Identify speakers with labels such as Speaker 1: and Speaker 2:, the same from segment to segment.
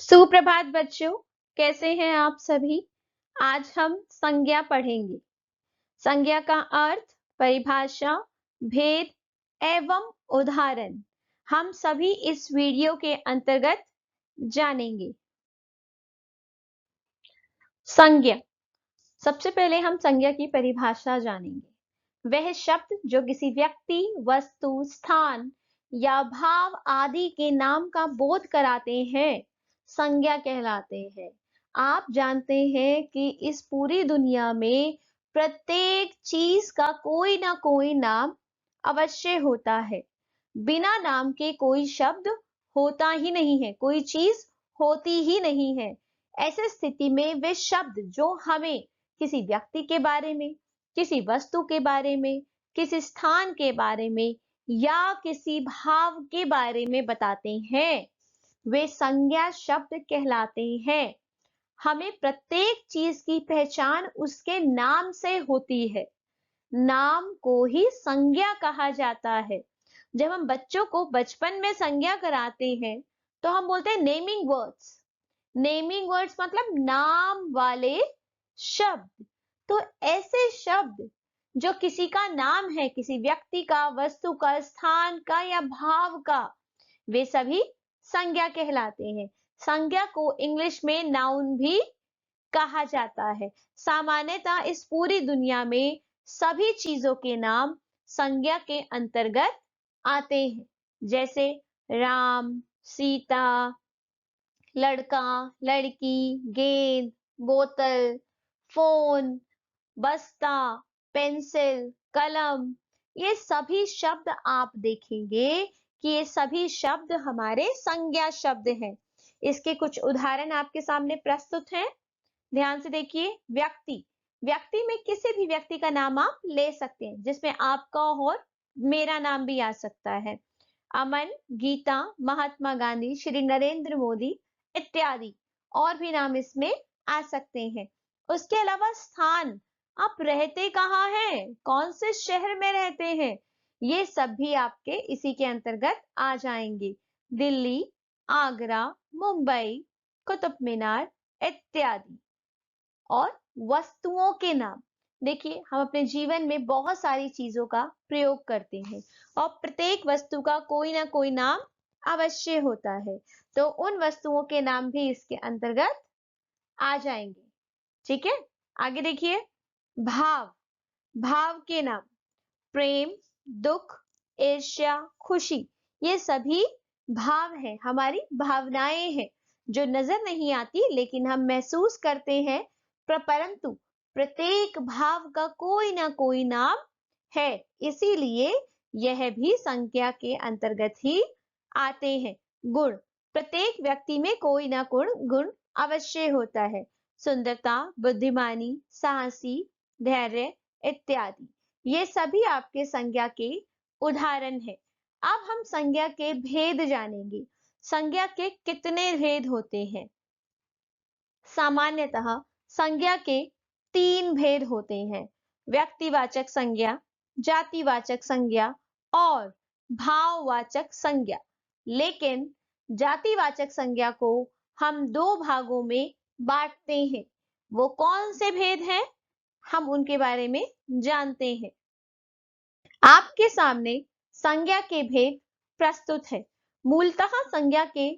Speaker 1: सुप्रभात बच्चों, कैसे हैं आप सभी। आज हम संज्ञा पढ़ेंगे। संज्ञा का अर्थ, परिभाषा, भेद एवं उदाहरण हम सभी इस वीडियो के अंतर्गत जानेंगे। संज्ञा, सबसे पहले हम संज्ञा की परिभाषा जानेंगे। वह शब्द जो किसी व्यक्ति, वस्तु, स्थान या भाव आदि के नाम का बोध कराते हैं, संज्ञा कहलाते हैं। आप जानते हैं कि इस पूरी दुनिया में प्रत्येक चीज का कोई ना कोई नाम अवश्य होता है। बिना नाम के कोई शब्द होता ही नहीं है, कोई चीज होती ही नहीं है। ऐसे स्थिति में वे शब्द जो हमें किसी व्यक्ति के बारे में, किसी वस्तु के बारे में, किसी स्थान के बारे में या किसी भाव के बारे में बताते हैं, वे संज्ञा शब्द कहलाते हैं। हमें प्रत्येक चीज की पहचान उसके नाम से होती है। नाम को ही संज्ञा कहा जाता है। जब हम बच्चों को बचपन में संज्ञा कराते हैं तो हम बोलते हैं नेमिंग वर्ड्स। नेमिंग वर्ड्स मतलब नाम वाले शब्द। तो ऐसे शब्द जो किसी का नाम है, किसी व्यक्ति का, वस्तु का, स्थान का या भाव का, वे सभी संज्ञा कहलाते हैं। संज्ञा को इंग्लिश में नाउन भी कहा जाता है। सामान्यतः इस पूरी दुनिया में सभी चीजों के नाम संज्ञा के अंतर्गत आते हैं, जैसे राम, सीता, लड़का, लड़की, गेंद, बोतल, फोन, बस्ता, पेंसिल, कलम। ये सभी शब्द आप देखेंगे कि ये सभी शब्द हमारे संज्ञा शब्द हैं। इसके कुछ उदाहरण आपके सामने प्रस्तुत हैं। ध्यान से देखिए। व्यक्ति, व्यक्ति में किसी भी व्यक्ति का नाम आप ले सकते हैं, जिसमें आपका और मेरा नाम भी आ सकता है। अमन, गीता, महात्मा गांधी, श्री नरेंद्र मोदी इत्यादि और भी नाम इसमें आ सकते हैं। उसके अलावा स्थान, आप रहते कहाँ हैं, कौन से शहर में रहते हैं, ये सब भी आपके इसी के अंतर्गत आ जाएंगे। दिल्ली, आगरा, मुंबई, कुतुब मीनार इत्यादि। और वस्तुओं के नाम, देखिए हम अपने जीवन में बहुत सारी चीजों का प्रयोग करते हैं और प्रत्येक वस्तु का कोई ना कोई नाम अवश्य होता है। तो उन वस्तुओं के नाम भी इसके अंतर्गत आ जाएंगे। ठीक है, आगे देखिए। भाव, भाव के नाम, प्रेम, दुख, ईर्ष्या, खुशी, ये सभी भाव हैं, हमारी भावनाएं हैं जो नजर नहीं आती लेकिन हम महसूस करते हैं। परंतु प्रत्येक भाव का कोई ना कोई नाम है, इसीलिए यह भी संज्ञा के अंतर्गत ही आते हैं। गुण, प्रत्येक व्यक्ति में कोई ना कोई गुण अवश्य होता है। सुंदरता, बुद्धिमानी, साहसी, धैर्य इत्यादि, ये सभी आपके संज्ञा के उदाहरण हैं। अब हम संज्ञा के भेद जानेंगे। संज्ञा के कितने भेद होते हैं? सामान्यतः संज्ञा के 3 भेद होते हैं। व्यक्तिवाचक संज्ञा, जातिवाचक संज्ञा और भाववाचक संज्ञा। लेकिन जातिवाचक संज्ञा को हम 2 भागों में बांटते हैं। वो कौन से भेद हैं, हम उनके बारे में जानते हैं। आपके सामने संज्ञा के भेद प्रस्तुत है। मूलतः संज्ञा के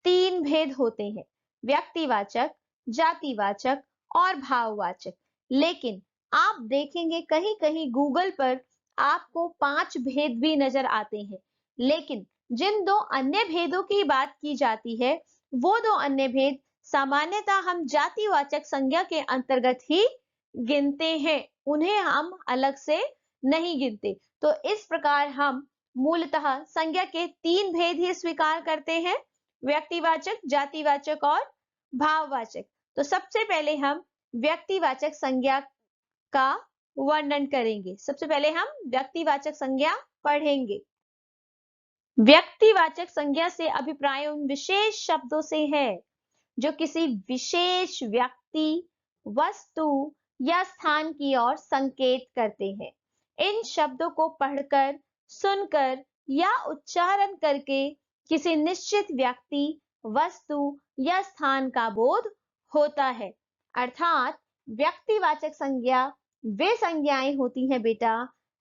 Speaker 1: 3 भेद होते हैं, व्यक्तिवाचक, जातिवाचक और भाववाचक। लेकिन आप देखेंगे कहीं कहीं गूगल पर आपको 5 भेद भी नजर आते हैं। लेकिन जिन 2 अन्य भेदों की बात की जाती है, वो 2 अन्य भेद सामान्यतः हम जातिवाचक संज्ञा के अंतर्गत ही गिनते हैं, उन्हें हम अलग से नहीं गिनते। तो इस प्रकार हम मूलतः संज्ञा के 3 भेद ही स्वीकार करते हैं, व्यक्तिवाचक, जातिवाचक और भाववाचक। तो सबसे पहले हम व्यक्तिवाचक संज्ञा का वर्णन करेंगे। सबसे पहले हम व्यक्तिवाचक संज्ञा पढ़ेंगे। व्यक्तिवाचक संज्ञा से अभिप्राय उन विशेष शब्दों से है जो किसी विशेष व्यक्ति, वस्तु या स्थान की ओर संकेत करते हैं। इन शब्दों को पढ़कर, सुनकर या उच्चारण करके किसी निश्चित व्यक्ति, वस्तु या स्थान का बोध होता है। अर्थात व्यक्तिवाचक संज्ञा वे संज्ञाएं होती हैं बेटा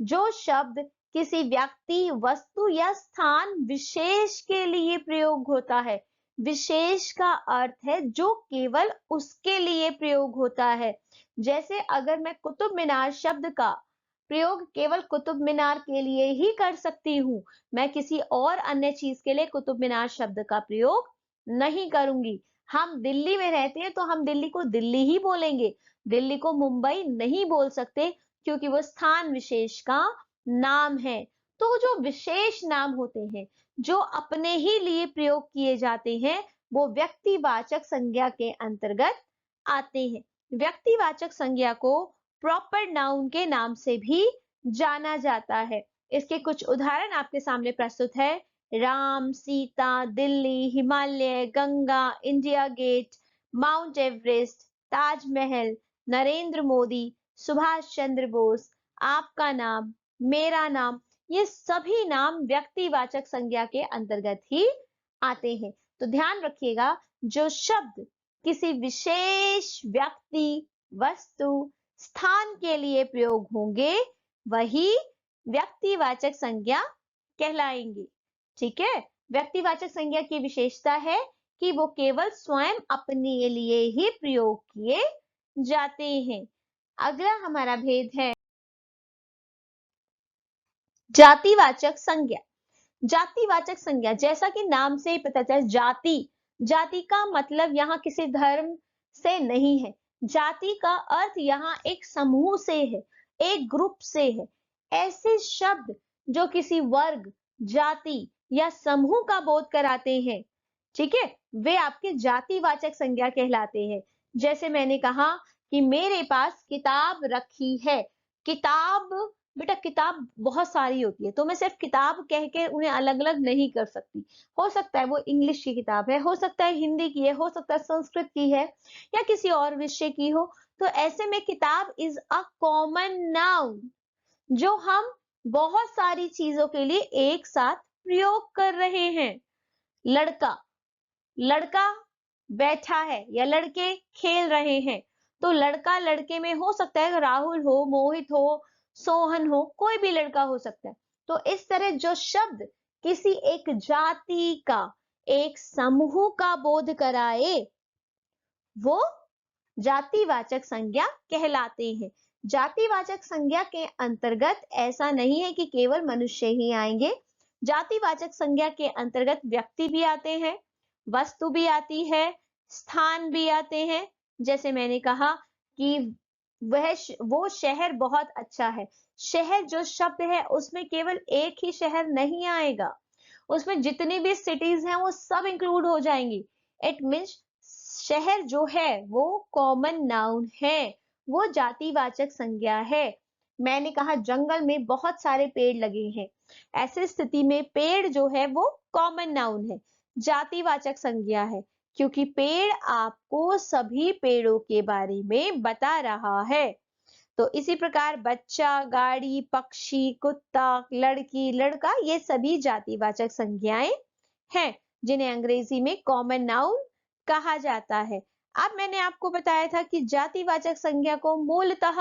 Speaker 1: जो शब्द किसी व्यक्ति, वस्तु या स्थान विशेष के लिए प्रयोग होता है। विशेष का अर्थ है जो केवल उसके लिए प्रयोग होता है। जैसे अगर मैं कुतुब मीनार शब्द का प्रयोग केवल कुतुब मीनार के लिए ही कर सकती हूँ, मैं किसी और अन्य चीज के लिए कुतुब मीनार शब्द का प्रयोग नहीं करूंगी। हम दिल्ली में रहते हैं तो हम दिल्ली को दिल्ली ही बोलेंगे, दिल्ली को मुंबई नहीं बोल सकते क्योंकि वो स्थान विशेष का नाम है। तो जो विशेष नाम होते हैं जो अपने ही लिए प्रयोग किए जाते हैं वो व्यक्तिवाचक संज्ञा के अंतर्गत आते हैं। व्यक्तिवाचक संज्ञा को प्रॉपर नाउन के नाम से भी जाना जाता है। इसके कुछ उदाहरण आपके सामने प्रस्तुत है। Ram, Sita, Delhi, Himalaya, Ganga, India Gate, Mount Everest, Taj Mahal, Narendra Modi, Subhash Chandra Bose, आपका नाम, मेरा नाम, ये सभी नाम व्यक्तिवाचक संज्ञा के अंतर्गत ही आते हैं। तो ध्यान रखिएगा जो शब्द किसी विशेष व्यक्ति, वस्तु, स्थान के लिए प्रयोग होंगे वही व्यक्तिवाचक संज्ञा कहलाएंगे। ठीक है, व्यक्तिवाचक संज्ञा की विशेषता है कि वो केवल स्वयं अपने लिए ही प्रयोग किए जाते हैं। अगला हमारा भेद है जातिवाचक संज्ञा। जातिवाचक संज्ञा जैसा कि नाम से ही पता चला, जाति, जाति का मतलब यहाँ किसी धर्म से नहीं है। जाति का अर्थ यहाँ एक समूह से है, एक ग्रुप से है। ऐसे शब्द जो किसी वर्ग, जाति या समूह का बोध कराते हैं, ठीक है, वे आपके जातिवाचक संज्ञा कहलाते हैं। जैसे मैंने कहा कि मेरे पास किताब रखी है। किताब, बेटा किताब बहुत सारी होती है तो मैं सिर्फ किताब कह के उन्हें अलग अलग नहीं कर सकती। हो सकता है वो इंग्लिश की किताब है, हो सकता है हिंदी की है, हो सकता है संस्कृत की है या किसी और विषय की हो। तो ऐसे में किताब इज अ कॉमन नाउन जो हम बहुत सारी चीजों के लिए एक साथ प्रयोग कर रहे हैं। लड़का, लड़का बैठा है या लड़के खेल रहे हैं तो लड़का लड़के में हो सकता है राहुल हो, मोहित हो, सोहन हो, कोई भी लड़का हो सकता है। तो इस तरह जो शब्द किसी एक जाति का, एक समूह का बोध कराए वो जातिवाचक संज्ञा कहलाते हैं। जातिवाचक संज्ञा के अंतर्गत ऐसा नहीं है कि केवल मनुष्य ही आएंगे। जातिवाचक संज्ञा के अंतर्गत व्यक्ति भी आते हैं, वस्तु भी आती है, स्थान भी आते हैं। जैसे मैंने कहा कि वो शहर बहुत अच्छा है। शहर जो शब्द है उसमें केवल एक ही शहर नहीं आएगा, उसमें जितनी भी सिटीज हैं वो सब इंक्लूड हो जाएंगी। इट मीन्स शहर जो है वो कॉमन नाउन है, वो जातिवाचक संज्ञा है। मैंने कहा जंगल में बहुत सारे पेड़ लगे हैं, ऐसी स्थिति में पेड़ जो है वो कॉमन नाउन है, जातिवाचक संज्ञा है, क्योंकि पेड़ आपको सभी पेड़ों के बारे में बता रहा है। तो इसी प्रकार बच्चा, गाड़ी, पक्षी, कुत्ता, लड़की, लड़का, ये सभी जातिवाचक संज्ञाएं हैं जिन्हें अंग्रेजी में कॉमन नाउन कहा जाता है। अब मैंने आपको बताया था कि जातिवाचक संज्ञा को मूलतः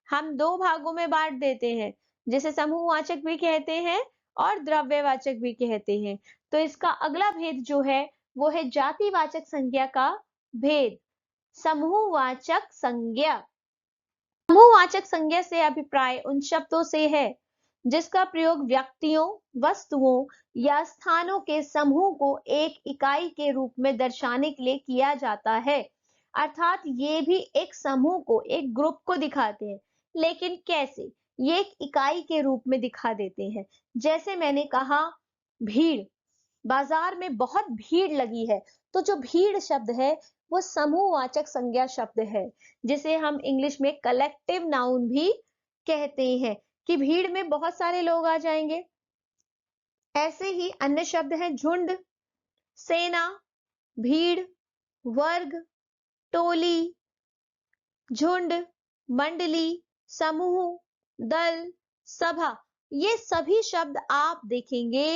Speaker 1: हम दो भागों में बांट देते हैं, जिसे समूहवाचक भी कहते हैं और द्रव्यवाचक भी कहते हैं। तो इसका अगला भेद जो है वो है जातिवाचक संज्ञा का भेद, समूहवाचक संज्ञा। समूहवाचक संज्ञा से अभिप्राय उन शब्दों से है जिसका प्रयोग व्यक्तियों, वस्तुओं या स्थानों के समूह को एक इकाई के रूप में दर्शाने के लिए किया जाता है। अर्थात ये भी एक समूह को, एक ग्रुप को दिखाते हैं, लेकिन कैसे? ये एक इकाई के रूप में दिखा देते हैं। जैसे मैंने कहा भीड़, बाजार में बहुत भीड़ लगी है, तो जो भीड़ शब्द है वो समूहवाचक संज्ञा शब्द है, जिसे हम इंग्लिश में कलेक्टिव नाउन भी कहते हैं कि भीड़ में बहुत सारे लोग आ जाएंगे। ऐसे ही अन्य शब्द हैं झुंड, सेना, भीड़, वर्ग, टोली, झुंड, मंडली, समूह, दल, सभा। ये सभी शब्द आप देखेंगे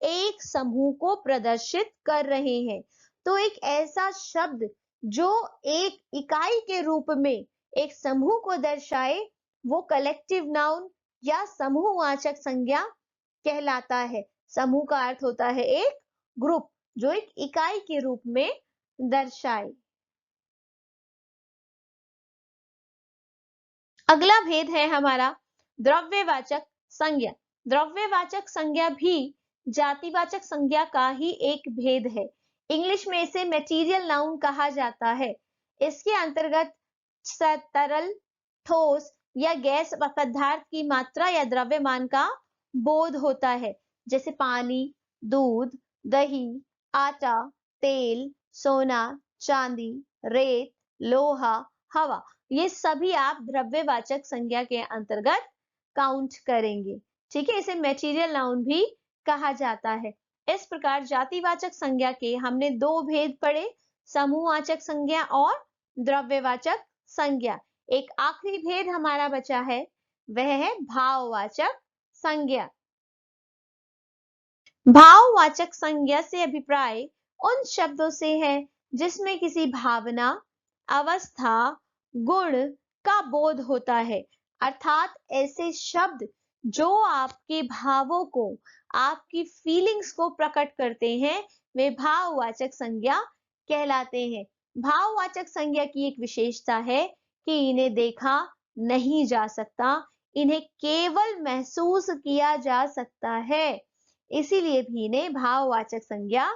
Speaker 1: एक समूह को प्रदर्शित कर रहे हैं। तो एक ऐसा शब्द जो एक इकाई के रूप में एक समूह को दर्शाए वो कलेक्टिव नाउन या समूहवाचक संज्ञा कहलाता है। समूह का अर्थ होता है एक ग्रुप जो एक इकाई के रूप में दर्शाए। अगला भेद है हमारा द्रव्यवाचक संज्ञा। द्रव्यवाचक संज्ञा भी जातिवाचक संज्ञा का ही एक भेद है। इंग्लिश में इसे मटेरियल नाउन कहा जाता है। इसके अंतर्गत तरल, ठोस या गैस पदार्थ की मात्रा या द्रव्यमान का बोध होता है, जैसे पानी, दूध, दही, आटा, तेल, सोना, चांदी, रेत, लोहा, हवा, ये सभी आप द्रव्यवाचक संज्ञा के अंतर्गत काउंट करेंगे। ठीक है, इसे मटेरियल नाउन भी कहा जाता है। इस प्रकार जातिवाचक संज्ञा के हमने दो भेद पढ़े, समूहवाचक संज्ञा और द्रव्यवाचक संज्ञा। एक आखिरी भेद हमारा बचा है, वह है भाववाचक संज्ञा। भाववाचक संज्ञा से अभिप्राय उन शब्दों से है जिसमें किसी भावना, अवस्था, गुण का बोध होता है, अर्थात ऐसे शब्द जो आपके भावों को, आपकी फीलिंग्स को प्रकट करते हैं, वे भाववाचक संज्ञा कहलाते हैं। भाववाचक संज्ञा की एक विशेषता है कि इन्हें देखा नहीं जा सकता, इन्हें केवल महसूस किया जा सकता है, इसीलिए भी इन्हें भाववाचक संज्ञा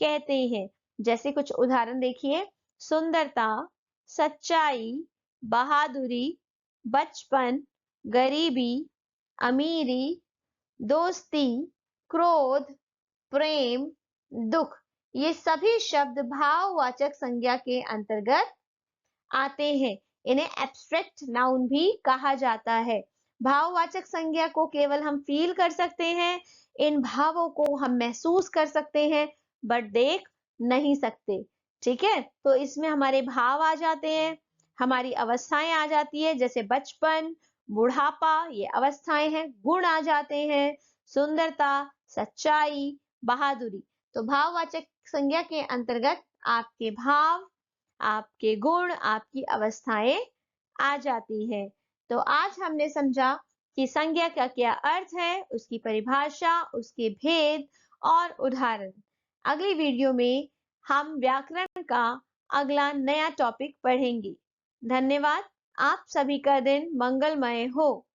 Speaker 1: कहते हैं। जैसे कुछ उदाहरण देखिए, सुंदरता, सच्चाई, बहादुरी, बचपन, गरीबी, अमीरी, दोस्ती, क्रोध, प्रेम, दुख, ये सभी शब्द भाववाचक संज्ञा के अंतर्गत आते हैं। इन्हें एब्स्ट्रैक्ट नाउन भी कहा जाता है। भाववाचक संज्ञा को केवल हम फील कर सकते हैं, इन भावों को हम महसूस कर सकते हैं, बट देख नहीं सकते। ठीक है, तो इसमें हमारे भाव आ जाते हैं, हमारी अवस्थाएं आ जाती है, जैसे बचपन, बुढ़ापा, ये अवस्थाएं हैं। गुण आ जाते हैं, सुंदरता, सच्चाई, बहादुरी। तो भाववाचक संज्ञा के अंतर्गत आपके भाव, आपके गुण, आपकी अवस्थाएं आ जाती हैं। तो आज हमने समझा कि संज्ञा का क्या अर्थ है, उसकी परिभाषा, उसके भेद और उदाहरण। अगली वीडियो में हम व्याकरण का अगला नया टॉपिक पढ़ेंगे। धन्यवाद। आप सभी का दिन मंगलमय हो।